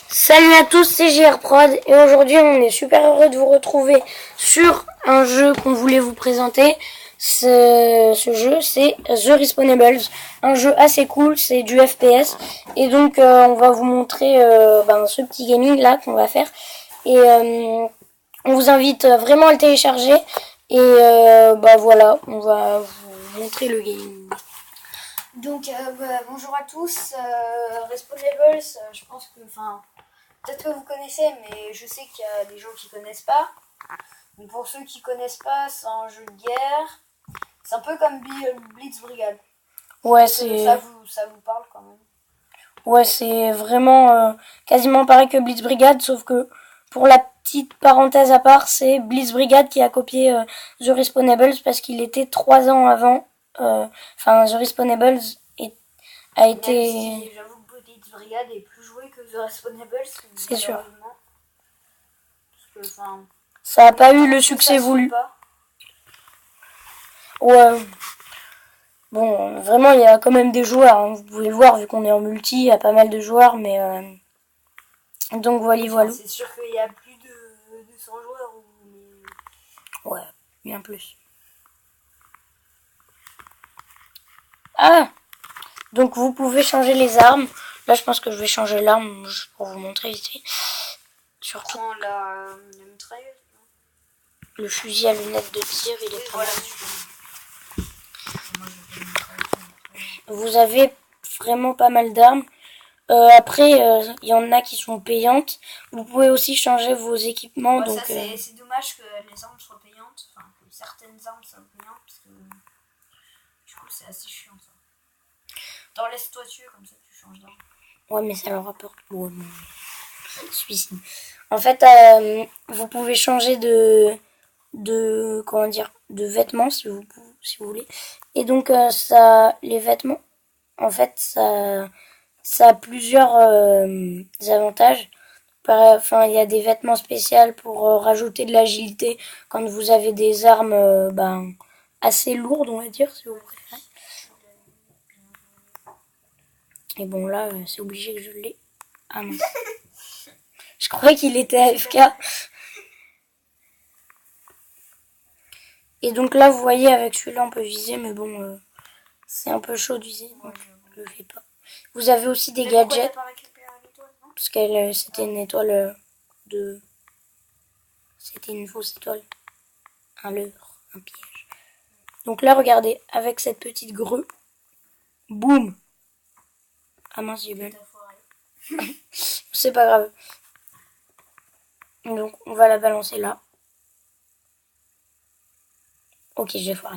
Salut à tous, c'est JR Prod et aujourd'hui on est super heureux de vous retrouver sur un jeu qu'on voulait vous présenter. Ce jeu c'est The Respawnables, un jeu assez cool, c'est du FPS et donc on va vous montrer ce petit gaming là qu'on va faire et on vous invite vraiment à le télécharger et voilà, on va vous montrer le gaming. Donc bonjour à tous, Respawnables, je pense que, peut-être que vous connaissez, mais je sais qu'il y a des gens qui connaissent pas. Donc pour ceux qui connaissent pas, c'est un jeu de guerre, c'est un peu comme Blitz Brigade. Ouais, c'est... Ça vous parle quand même. Ouais, c'est vraiment quasiment pareil que Blitz Brigade, sauf que pour la petite parenthèse à part, c'est Blitz Brigade qui a copié The Respawnables parce qu'il était 3 ans avant. The Respawnables a été... Même si j'avoue que Blitz Brigade est plus joué que The Respawnables. C'est sûr. Parce que, ça n'a pas eu le succès voulu. Ouais. Bon, vraiment, il y a quand même des joueurs. Hein. Vous pouvez le voir, vu qu'on est en multi, il y a pas mal de joueurs, mais... Donc voilà. C'est sûr qu'il y a plus de 200 joueurs. Ouais, bien plus. Ah! Donc vous pouvez changer les armes. Là, je pense que je vais changer l'arme juste pour vous montrer ici. Surtout la mitrailleuse. Le fusil à lunettes de tir, il est pas mal. Vous avez vraiment pas mal d'armes. Après, il y en a qui sont payantes. Vous pouvez aussi changer vos équipements. Ouais, donc c'est dommage que les armes soient payantes. Enfin, que certaines armes soient payantes. Parce que du coup, c'est assez chiant ça. T'en laisses-toi tuer, comme ça tu changes d'arme. Ouais, mais ça leur apporte... Ouais, suicide. En fait, vous pouvez changer de vêtements si vous voulez. Et donc les vêtements, en fait, ça a plusieurs avantages. Il y a des vêtements spéciaux pour rajouter de l'agilité quand vous avez des armes assez lourdes, on va dire, si vous préférez. Et bon, là, c'est obligé que je l'ai. Ah non. Je croyais qu'il était AFK. Et donc là, vous voyez, avec celui-là, on peut viser, mais bon, c'est un peu chaud de viser, donc je le fais pas. Vous avez aussi des gadgets. Parce que c'était une étoile de... C'était une fausse étoile. Un leurre, un piège. Donc là, regardez, avec cette petite grue, boum. Ah mince, j'ai bien. C'est pas grave. Donc, on va la balancer là. Ok, j'ai foiré.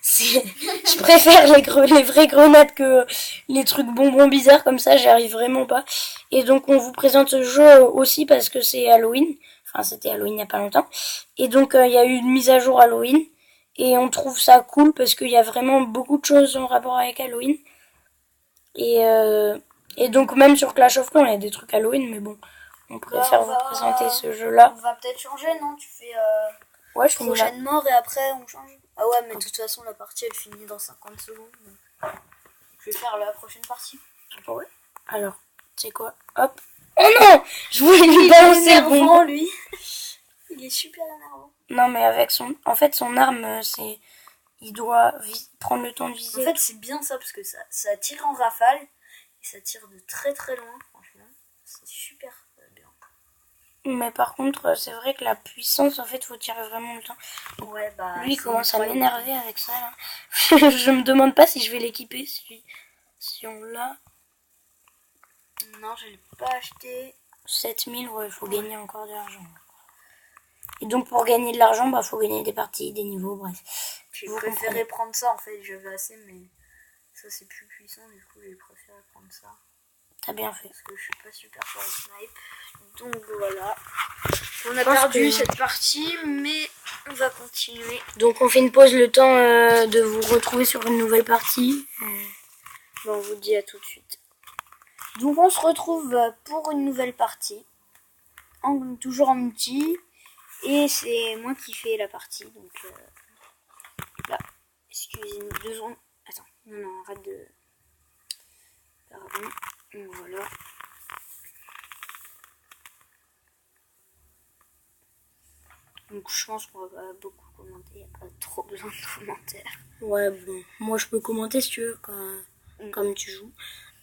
Je préfère les vraies grenades que les trucs bonbons bizarres comme ça, j'y arrive vraiment pas. Et donc on vous présente ce jeu aussi parce que c'est Halloween. Enfin, c'était Halloween il n'y a pas longtemps. Et donc il y a eu une mise à jour Halloween. Et on trouve ça cool parce qu'il y a vraiment beaucoup de choses en rapport avec Halloween. Et donc même sur Clash of Clans, il y a des trucs Halloween, mais bon, on préfère vous présenter ce jeu-là. On va peut-être changer, non? Tu fais ouais, je prochaine mort et après on change. Ah ouais, mais de toute façon la partie elle finit dans 50 secondes. Donc... Je vais faire la prochaine partie. Ouais. Alors, c'est quoi? Hop. Oh non! Je voulais lui balancer le bonbon, lui. Il est super énervant. Non, mais avec son... En fait, son arme, c'est... Il doit prendre le temps de viser. En fait, c'est bien ça, parce que ça tire en rafale. Et ça tire de très très loin, franchement. C'est super bien. Mais par contre, c'est vrai que la puissance, en fait, faut tirer vraiment le temps. Ouais, lui, il commence à m'énerver avec ça, là. Je me demande pas si je vais l'équiper, si on l'a. Non, je l'ai pas acheté. 7000, ouais, il faut gagner encore de l'argent. Et donc, pour gagner de l'argent, faut gagner des parties, des niveaux, bref. J'ai préféré prendre ça, en fait. J'avais assez, mais ça, c'est plus puissant. Du coup, j'ai préféré prendre ça. T'as bien fait. Parce que je suis pas super fort au snipe. Donc, voilà. On a perdu cette partie, mais on va continuer. Donc, on fait une pause le temps de vous retrouver sur une nouvelle partie. Bon, on vous dit à tout de suite. Donc, on se retrouve pour une nouvelle partie. Toujours en multi. Et c'est moi qui fais la partie. Donc, là. Excusez-nous 2 secondes. Attends, non, arrête de... Pardon. Donc, voilà. Donc je pense qu'on va pas beaucoup commenter, il n'y a pas trop besoin de commentaires. Ouais, bon, moi je peux commenter si tu veux, comme tu joues.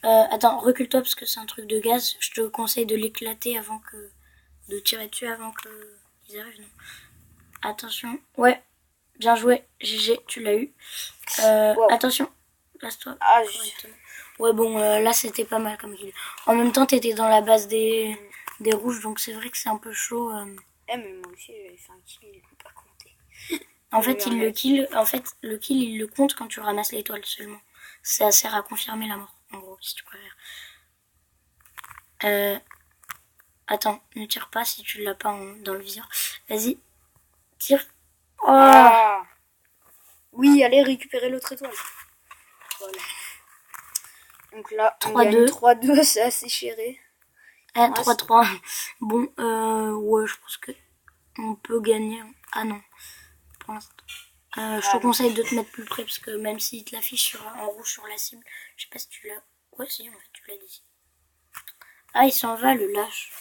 Attends, recule-toi parce que c'est un truc de gaz. Je te conseille de l'éclater avant que... de tirer dessus avant qu'ils arrivent, non. Attention, ouais, bien joué, GG, tu l'as eu. Wow. Attention, place-toi. Ah, ouais, bon, là c'était pas mal comme kill. En même temps, t'étais dans la base des rouges, donc c'est vrai que c'est un peu chaud. Eh, mais moi aussi j'avais fait un kill, il ne pas compté. En fait, le kill, il le compte quand tu ramasses l'étoile seulement. Ça sert à confirmer la mort, en gros, si tu préfères. Attends, ne tire pas si tu l'as pas dans le viseur. Vas-y, tire. Oh. Ah. Oui, allez récupérer l'autre étoile. Voilà. Donc là, 3-2. 3-2, c'est assez chéré. 3-3. Bon, ouais, je pense que on peut gagner. Ah non, pour l'instant. Je te conseille de te mettre plus près parce que même s'il te l'affiche en rouge sur la cible, je sais pas si tu l'as. Ouais, si, en fait, tu l'as dit. Ah, il s'en va, le lâche.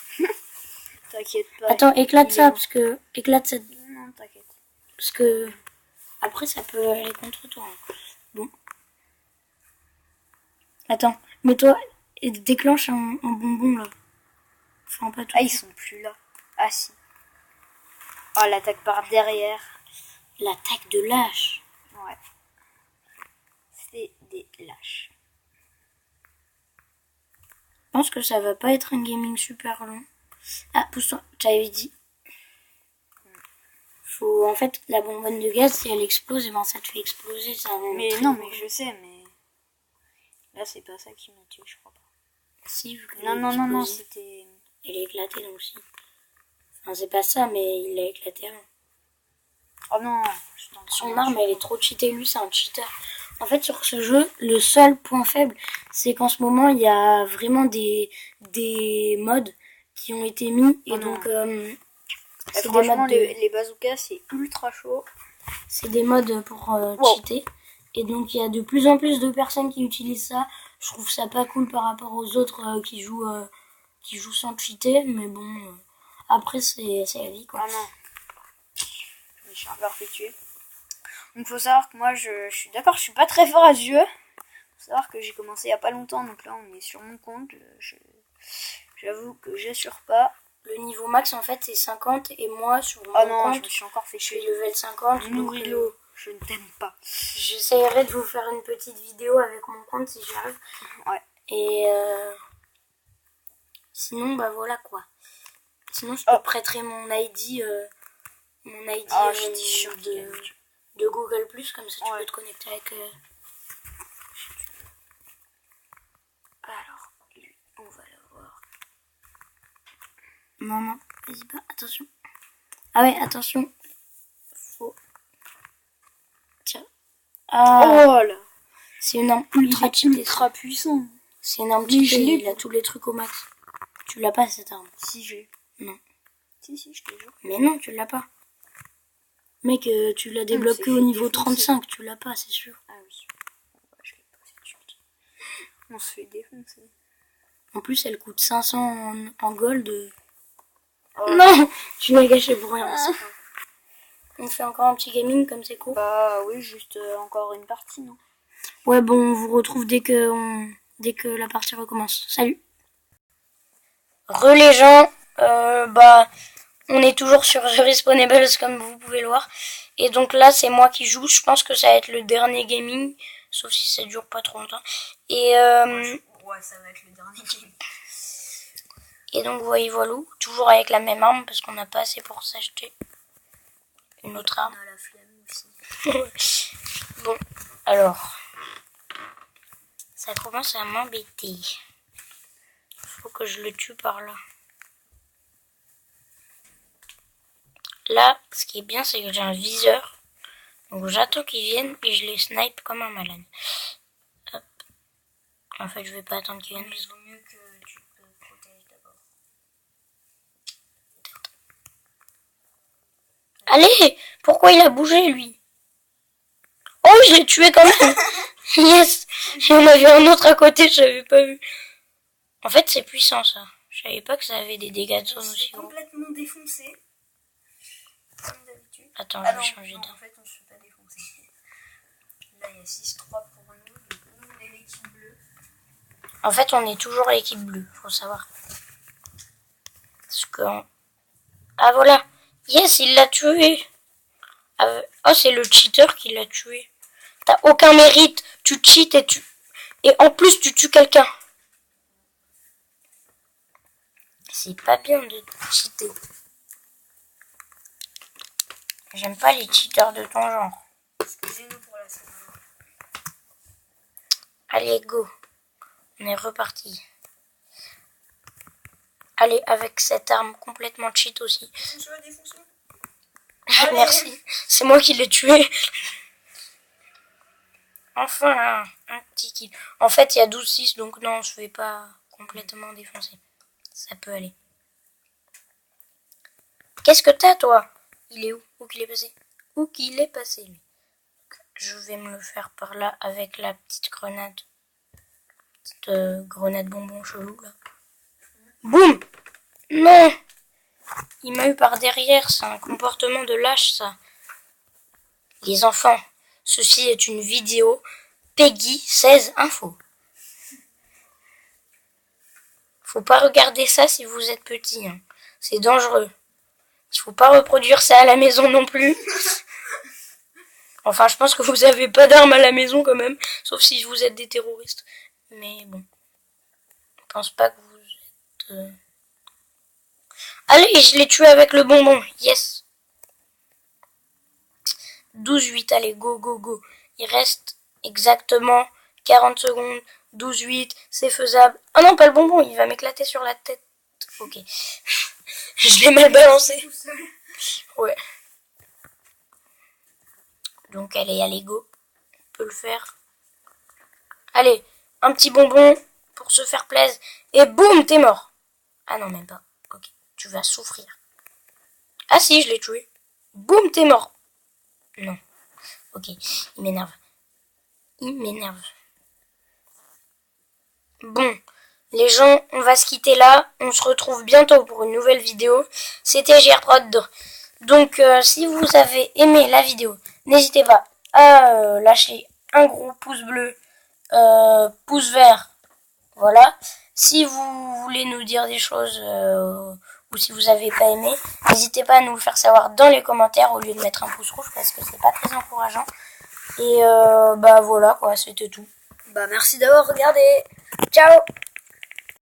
T'inquiète pas. Attends, éclate ça, parce que. Éclate cette. Non, t'inquiète. Parce que. Après, ça peut aller contre toi. Bon. Attends, mets-toi et déclenche un bonbon là. Enfin, pas tout. Ah, ils sont plus là. Ah, si. Oh, l'attaque par derrière. L'attaque de lâche. Ouais. C'est des lâches. Je pense que ça va pas être un gaming super long. Ah, pousse-toi, j'avais dit. Faut, en fait, la bonbonne de gaz, si elle explose, et ben ça te fait exploser. Ça mais non, mais je sais, mais... Là, c'est pas ça qui m'a tué, je crois pas. Si, vu que non, c'était... Il a éclaté, donc si. Enfin, c'est pas ça, mais il a éclaté avant. Oh non, son arme, elle est trop cheatée. Lui, c'est un cheater. En fait, sur ce jeu, le seul point faible, c'est qu'en ce moment, il y a vraiment des mods qui ont été mis. Et donc, c'est franchement, les bazookas, c'est ultra chaud. C'est des mods pour cheater. Et donc, il y a de plus en plus de personnes qui utilisent ça. Je trouve ça pas cool par rapport aux autres qui jouent sans cheater. Mais bon, après, c'est la vie, quoi. Ah non. Je suis encore fait tuer. Donc faut savoir que moi je suis d'accord, je suis pas très fort à ce jeu. Faut savoir que j'ai commencé il y a pas longtemps, donc là on est sur mon compte. J'avoue que j'assure pas. Le niveau max en fait c'est 50 et moi sur mon compte, je me suis encore fait tuer. Je suis level 50. Nourrilo, je ne t'aime pas. J'essaierai de vous faire une petite vidéo avec mon compte si j'arrive. Ouais. Et sinon bah voilà quoi. Sinon je te prêterai mon ID de Google Plus, comme ça tu peux te connecter avec. Alors, lui, on va le voir. Non, vas-y pas, attention. Ah ouais, attention. Faut. Tiens. Ah. Oh là. C'est une arme ultra cheatée. Ultra puissant. C'est une arme cheatée, il a tous les trucs au max. Tu l'as pas cette arme? Si j'ai. Non. Si, je te jure. Mais non, tu l'as pas. Mec, tu l'as débloqué au niveau 35, tu l'as pas, c'est sûr. Ah oui. Je l'ai pas cette chute. On se fait défoncer. En plus, elle coûte 500 en gold. Oh. Non, tu m'as gâché pour rien. On fait encore un petit gaming comme c'est cool. Bah oui, juste encore une partie, non? Ouais, bon, on vous retrouve dès que la partie recommence. Salut. Les gens, bah, on est toujours sur The Respawnables comme vous pouvez le voir. Et donc là, c'est moi qui joue. Je pense que ça va être le dernier gaming, sauf si ça dure pas trop longtemps. Et ouais, ça va être le dernier gaming. Et donc voyez voilà, toujours avec la même arme parce qu'on n'a pas assez pour s'acheter une autre arme. On a la flemme aussi. Bon, alors, ça commence à m'embêter. Faut que je le tue par là. Là, ce qui est bien, c'est que j'ai un viseur. Donc j'attends qu'ils viennent et je les snipe comme un malade. Hop. En fait, je vais pas attendre qu'ils viennent. Il vaut mieux que tu te protèges d'abord. Allez! Pourquoi il a bougé, lui? Oh, je l'ai tué quand même! Yes. Il y en avait un autre à côté, je l'avais pas vu. En fait, c'est puissant, ça. Je savais pas que ça avait des dégâts de zone aussi gros. Complètement défoncé. Comme d'habitude. Attends, je vais changer d'arme. En fait, on se fait pas défoncer. Là, il y a 6-3 pour nous. Donc, nous, on est l'équipe bleue. En fait, on est toujours l'équipe bleue, faut savoir. Parce que... Ah, voilà. Yes, il l'a tué. Oh, c'est le cheater qui l'a tué. T'as aucun mérite. Tu cheats et en plus, tu tues quelqu'un. C'est pas bien de cheater. J'aime pas les cheaters de ton genre. Excusez-nous pour la semaine. Allez, go. On est reparti. Allez, avec cette arme complètement cheat aussi. Défonce-le. Merci. C'est moi qui l'ai tué. Enfin, un petit kill. En fait, il y a 12-6, donc non, je vais pas complètement défoncer. Ça peut aller. Qu'est-ce que t'as, toi? Il est où? Où qu'il est passé? Où qu'il est passé, lui? Je vais me le faire par là avec la petite grenade. Petite grenade bonbon chelou, là. Boum! Non! Il m'a eu par derrière, c'est un comportement de lâche, ça. Les enfants, ceci est une vidéo Peggy 16 Info. Faut pas regarder ça si vous êtes petit, hein. C'est dangereux. Il faut pas reproduire ça à la maison non plus. Enfin, je pense que vous avez pas d'armes à la maison quand même, sauf si vous êtes des terroristes. Mais bon, je pense pas que vous êtes... Allez, je l'ai tué avec le bonbon. Yes. 12-8, allez, go, go, go. Il reste exactement 40 secondes. 12-8, c'est faisable. Oh non, pas le bonbon, il va m'éclater sur la tête. Ok. Je l'ai mal balancé. Ouais. Donc allez, go. On peut le faire. Allez, un petit bonbon pour se faire plaisir. Et boum, t'es mort. Ah non, même pas. Ok, tu vas souffrir. Ah si, je l'ai tué. Boum, t'es mort. Non. Ok, il m'énerve. Il m'énerve. Bon, les gens, on va se quitter là. On se retrouve bientôt pour une nouvelle vidéo. C'était JRProd. Donc, si vous avez aimé la vidéo, n'hésitez pas à lâcher un gros pouce bleu, pouce vert. Voilà. Si vous voulez nous dire des choses ou si vous n'avez pas aimé, n'hésitez pas à nous le faire savoir dans les commentaires au lieu de mettre un pouce rouge parce que c'est pas très encourageant. Et bah voilà quoi, c'était tout. Bah merci d'avoir regardé. Ciao.